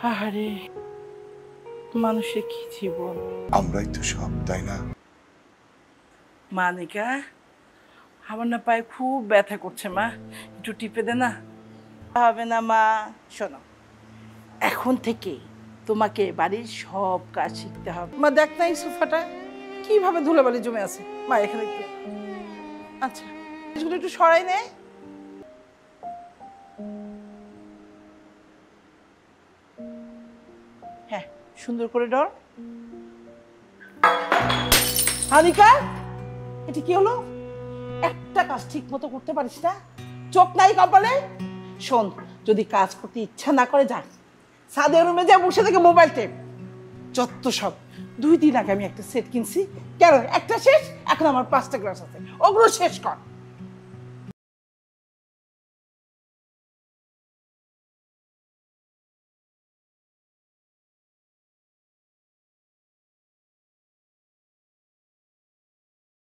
আরে মানুষের কি জীবন। আমরাই তো সব, তাই না? মানিকা, আমার না পায়ে খুব ব্যথা করছে মা, একটু টিপে দে না। হবে না মা, শোনো, এখন থেকে তোমাকে বাড়ির সব কাজ শিখতে হবে। মা দেখ না এই সোফাটা কিভাবে ধুলোবালি জমে আছে। মা এখানে একটু, আচ্ছা এগুলো একটু সরাই নে। হ্যাঁ, সুন্দর করে ডর। হানিকা, এটা কি হলো? একটা কাজ ঠিক মতো করতে পারিস না, চোখ নাই কপালে। শোন, যদি কাজ করতে ইচ্ছা না করে যা সাদের রুমে যা, বসে থেকে মোবাইল টেপ। যত সব। 2 দিন আগে আমি একটা সেট কিনছি, কেন একটা শেষ, এখন আমার 5টা গ্লাস আছে, ওগুলো শেষ কর।